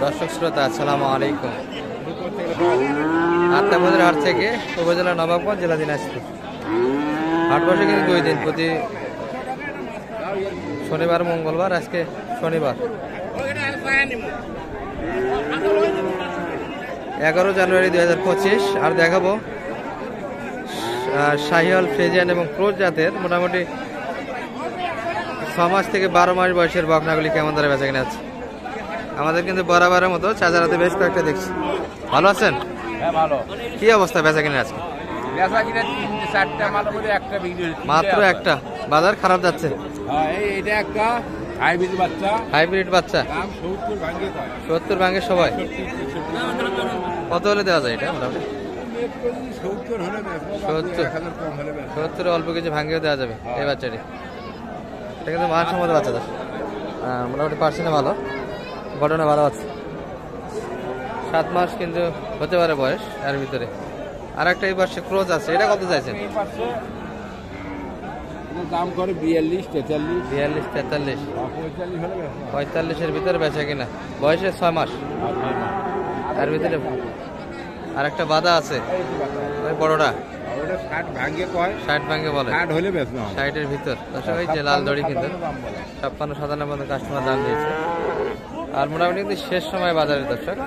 দর্শক শ্রোতা আসসালামু আলাইকুম। আত্মাবাদের হাট থেকে উপজেলা নবাবগঞ্জ, জেলা দিনাজপুর। হাট বসে কিন্তু 2 দিন, প্রতি শনিবার মঙ্গলবার। আজকে শনিবার 11 জানুয়ারি 2025। আর দেখাবো শাহিওয়াল, ফ্রিজিয়ান এবং ক্রোজ জাতের মোটামুটি 6 মাস থেকে 12 মাস বয়সের বকনাগুলি কেমন দরে বেচা কিনা আছে। আমাদের কিন্তু বরাবরের মতো চাচারাতে বেশ কয়েকটা দেখছি। ভালো আছেন? হ্যাঁ ভালো। কি অবস্থা বেচা কিনা আজকে? বেচা কিনা 3-4টা মাল করে একটা বিক্রি হয়েছে। মাত্র একটা? বাজার খারাপ যাচ্ছে। হ্যাঁ, এটা একটা হাইব্রিড বাচ্চা। হাইব্রিড বাচ্চা দাম 70 ভাঙে কয়। 70 ভাঙে সবাই। কত হলে দেওয়া যায় এটা মোটামুটি? 70 হলে বেচবো, 70 1000 কম হলে বেচবো। 70 অল্প কিছু ভাঙেও দেওয়া যাবে এই বাচ্চাটি। এটা কিন্তু মানসম্মত বাচ্চা দাস, মোটামুটি পার্সেন্টে ভালো, ঘটনা ভালো আছে। 7 মাস কিন্তু হতে পারে বয়স এর ভিতরে। আর একটা এই পাশে ক্রোজ আছে, এটা কত চাইছেন? এই পাশে এর দাম করে 42, 43, 42, 43, 45 হলে বেচবো। 45 এর ভিতরে বেচা কিনা, বয়সে 6 মাস এর ভিতরে। আর একটা বাদা আছে ওই বড়টা, ওটা 60 ভাঙে কয়। 60 ভাঙে বলে, 60 হলে বেচবো। 60 এর ভিতর। দর্শক এই যে লাল দড়ি কিন্তু 56-57 পর্যন্ত কাস্টমার দাম দিয়েছে। আর মোটামুটি কিন্তু শেষ সময় বাজারের দর্শক।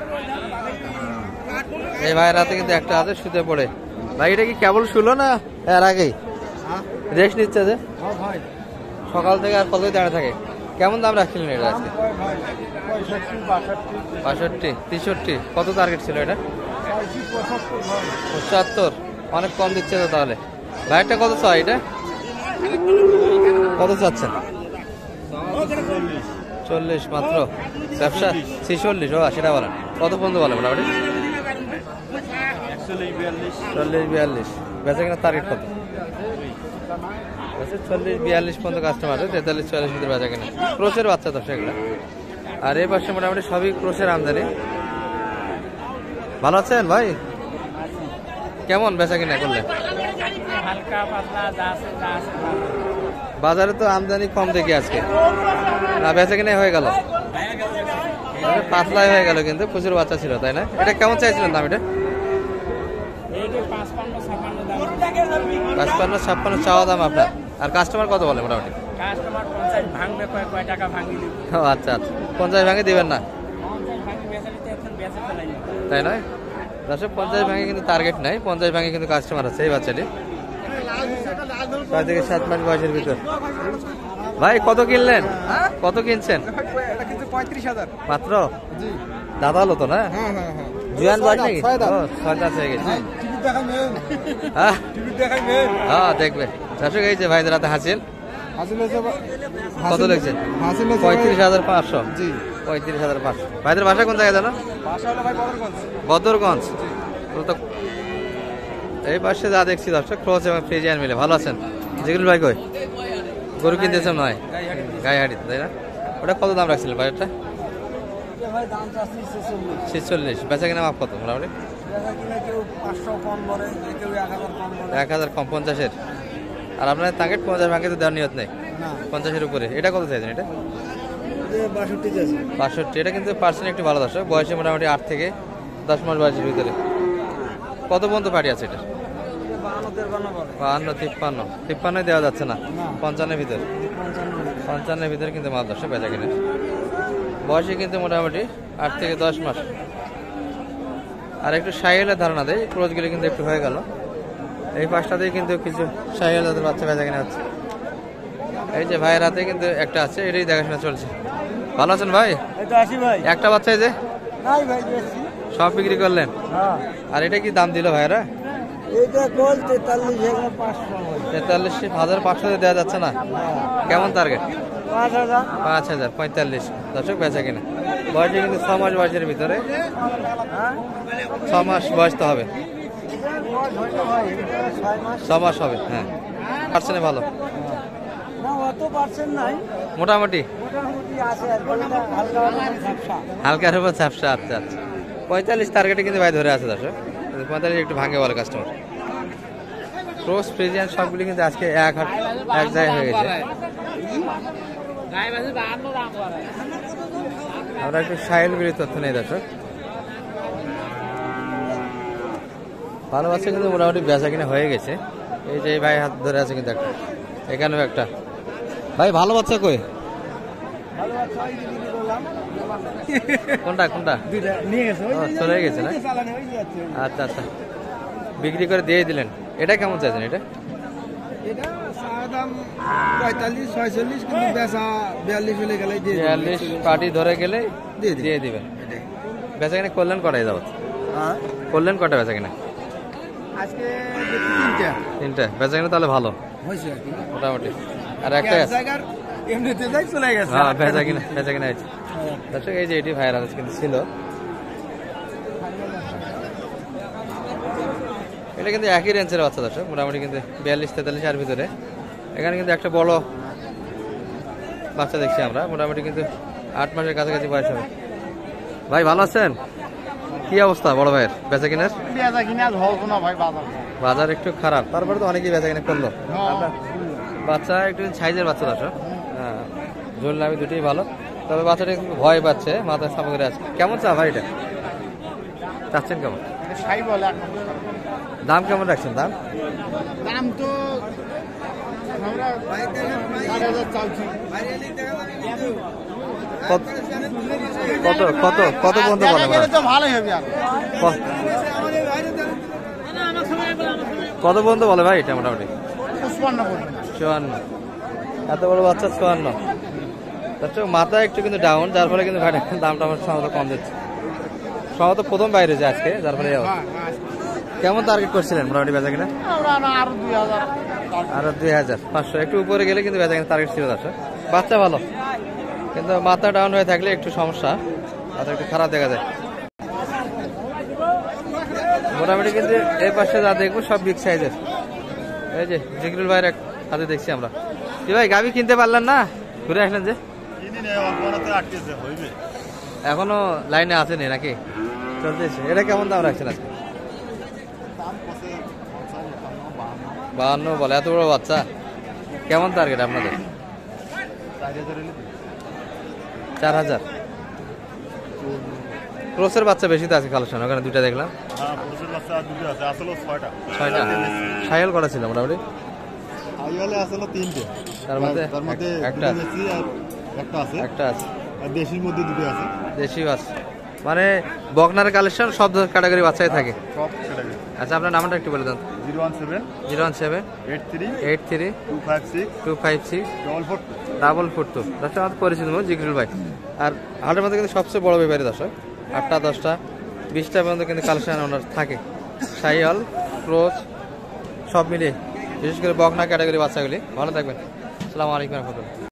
এই ভাইয়ের হাতে কিন্তু একটা আছে শুতে পড়ে। ভাই এটা কি কেবল শুলো না এর আগেই রেস্ট নিচ্ছে যে? সকাল থেকে আর কতই দাঁড়িয়ে থাকে? কেমন দাম রাখছিলেন এটা আজকে? 65, 63। কত টার্গেট ছিল এটা? 75। অনেক কম দিচ্ছে তো তাহলে। ভাইয়েরটা কত চাই এটা? কত চাচ্ছেন? 40 মাত্র। ব্যবসা 46। ও সেটা বলেন, কত পর্যন্ত বলে মোটামুটি? 40-42। বেচা কিনা টার্গেট কত? 40-42 পর্যন্ত কাস্টমার আছে। 43-44 ভিতরে বেচা কিনা। ক্রোশের বাচ্চা তো সেগুলো। আর এই পাশে মোটামুটি সবই ক্রোশের আমদানি। ভালো আছেন ভাই? কেমন বেচা কিনা করলেন? বাজারে তো আমদানি কম দেখি আজকে, না বেচা কিনা হয়ে গেল, পাতলাই হয়ে গেল, কিন্তু প্রচুর বাচ্চা ছিল তাই না? এটা কেমন চাইছিলেন দাম? এটা 55-56 চাওয়া দাম আপনার। আর কাস্টমার কত বলে মোটামুটি? আচ্ছা আচ্ছা, 50 ভাঙে দিবেন না তাই নয়? 50 ভাঙে কিন্তু টার্গেট নাই, 50 ভাঙে কিন্তু কাস্টমার আছে। এই বাচ্চাটি 6 থেকে 7 মাস বয়সের ভিতর। ভাই কত কিনলেন? কত কিনছেন? 35,000 মাত্র? দাদা হলো তো না? জুয়ান বয়স নাকি? 6 দাঁত হয়ে গেছে। হ্যাঁ দেখবে দর্শক। এই যে ভাইদের হাতে হাসিল কত লেগছে? 35,500। 35,500। ভাইদের বাসা কোন জায়গায় জানো? বদরগঞ্জ। এই পাশে যা দেখছি দর্শক, ক্রস এবং ফ্রিজিয়ান মিলে। ভালো আছেন? যেগুলো ভাই কই গরু কিনতেছেন নয় গাইহাটি তাই না? ওটা কত দাম রাখছিলেন বাজারটা? 46। বেচা কিনা মাপ কত মোটামুটি? 1000 কম, 50-এর। আর আপনার টার্গেট 50 ভাঙে তো দেওয়ার নিয়ত নেই? 50-এর উপরে। এটা কত চাইছেন? এটা 62। এটা কিন্তু পার্সেন্ট একটু ভালো দর্শক, বয়সে মোটামুটি 8 থেকে 10 মাস বয়সের ভিতরে। কত পর্যন্ত পার্টি আছে এটা? 52, 53 দেওয়া যাচ্ছে না? 55-এর ভিতর? 55-এর ভিতরে কিন্তু মাল দর্শক বেচা কিনে। বয়সে কিন্তু মোটামুটি 8 থেকে 10 মাস। আর একটু শাহিওয়ালের ধারণা দেয়, ক্রোজগুলি কিন্তু একটু হয়ে গেল। এই পাশটাতেই কিন্তু কিছু শাহিওয়ালের বাচ্চা বেচা কিনে আছে। এই যে ভাইয়ের হাতে কিন্তু একটা আছে, এটাই দেখাশোনা চলছে। ভালো আছেন ভাই? একটা বাচ্চা এই যে সব বিক্রি করলেন? আর এটা কি দাম দিল ভাইরা? 43,500 দেওয়া যাচ্ছে না? কেমন টার্গেট? 5,000, 45। দর্শক বেচা কিনা। বয়সে কিন্তু 6 মাস বয়সের ভিতরে। 6 মাস বয়স তো হবে, 6 মাস হবে। হ্যাঁ, পার্সেন্টে ভালো মোটামুটি, হালকার উপর ঝাপসা। আচ্ছা আচ্ছা, 45 টার্গেটে কিন্তু ভাই ধরে আছে দর্শক। 45 একটু ভাঙে বলে কাস্টমার। ক্রস ফ্রিজিয়ান সবগুলি কিন্তু আজকে এক জায়গায় হয়ে গেছে। আমরা একটু সাহেলগিরির তথ্য নেই দর্শক। ভালো বাচ্চা কিন্তু মোটামুটি বেচা কিনা হয়ে গেছে। এই যে ভাই হাত ধরে আছে কিন্তু একটা, এখানেও একটা। ভাই ভালো বাচ্চা কই? কোনটা কোনটা? চলে গেছে না? আচ্ছা আচ্ছা, বিক্রি করে দিয়ে দিলেন। এটা কেমন চাইছেন? এটা 42 পার্টি ধরে গেলে দিয়ে দিবেন। বেচা কিনা করলেন কটায় যাবত? করলেন কটা বেচা কিনা? তিনটা বেচা কিনা, তাহলে ভালো মোটামুটি। আর একটা বেচা কিনা হয়েছে দর্শক। এই যে এটি ভাইয়ের হাতে কিন্তু ছিল, এটা কিন্তু একই রেঞ্জের বাচ্চা দর্শক, মোটামুটি কিন্তু 42-43 এর ভিতরে। এখানে কিন্তু একটা বড় বাচ্চা দেখছি আমরা, মোটামুটি কিন্তু 8 মাসের কাছাকাছি বয়স হবে। ভাই ভালো আছেন? কি অবস্থা বড় ভাইয়ের বেচা কিনার? বাজার একটু খারাপ, তারপরে তো অনেকেই বেচা কিনা করলো। বাচ্চা একটু সাইজের বাচ্চা দর্শক, হ্যাঁ ঝোল নামি দুটোই ভালো, তবে বাচ্চাটা একটু ভয় পাচ্ছে, মাথায় সামগ্রী আছে। কেমন চা ভাই এটা? চাচ্ছেন কেমন? দাম কেমন রাখছেন? দাম তো কত কত কত পর্যন্ত বলে? ভালোই হবে। কত পর্যন্ত বলে ভাই এটা? মোটামুটি 54। এত বড় বাচ্চা 54। মাথা একটু কিন্তু ডাউন, যার ফলে কিন্তু ভাইটা দামটা আমার সম্ভবত কম দিচ্ছে। সম্ভবত প্রথম বাইরে যে আজকে, যার ফলে কেমন টার্গেট করছিলেন মোটামুটি বেচা কিনা? আরো 2500 একটু উপরে গেলে কিন্তু বেচা কিনা টার্গেট ছিল। বাচ্চা ভালো, কিন্তু মাথা ডাউন হয়ে থাকলে একটু সমস্যা, মাথা একটু খারাপ দেখা যায়। মোটামুটি কিন্তু এই পাশে যা দেখবো সব বিগ সাইজের। এই যে জিগরুল ভাইয়ের এক হাতে দেখছি আমরা। কি ভাই গাভি কিনতে পারলেন না? ঘুরে আসলেন যে? এখনো লাইনে আসেনি নাকি? চলতেছে। এটা কেমন দাম রাখছেন আজকে? 52 বলে, এত বড় বাচ্চা। কেমন টার্গেট আপনাদের? 4000। ক্রসের বাচ্চা বেশি তো আছে কালেকশন, ওখানে দুইটা দেখলাম। 6টা সাইল করা ছিল মোটামুটি। তার মধ্যে একটা আছে। দেশির মধ্যে দুটো আছে। দেশিও আছে, মানে বকনার কালেকশন সব ক্যাটাগরি বাচ্চাই থাকে। আচ্ছা, আপনার নামটা একটু বলে দেন। 017 83 256 442। দর্শক আমাদের পরিচিত জিগরুল ভাই। আর হাটের মধ্যে কিন্তু সবচেয়ে বড় ব্যাপারী দর্শক, 8টা 10টা 20টা পর্যন্ত কিন্তু কালেকশন ওনার থাকে। সাইয়াল ক্রোচ সব মিলিয়ে, বিশেষ করে বকনা ক্যাটাগরি বাচ্চাগুলি। ভালো থাকবেন। আসসালামু আলাইকুম।